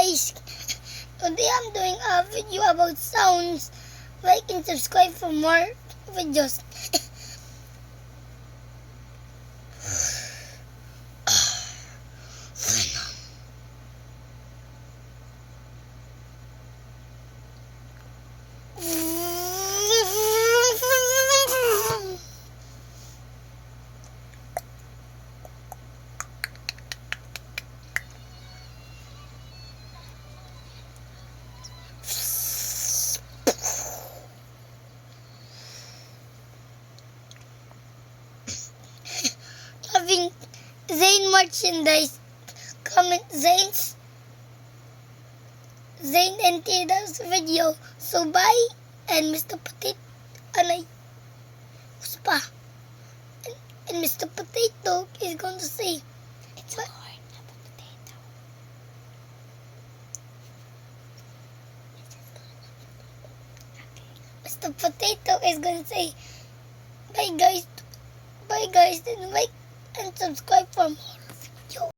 guys, today I'm doing a video about sounds. Like and subscribe for more videos. Having Zane merchandise, comment Zane and Tina's video. So bye, and Mr. Potato, and Mr. Potato is going to say, It's a corn, not a potato. Mr. Potato is going to say, bye guys, and like and subscribe for more.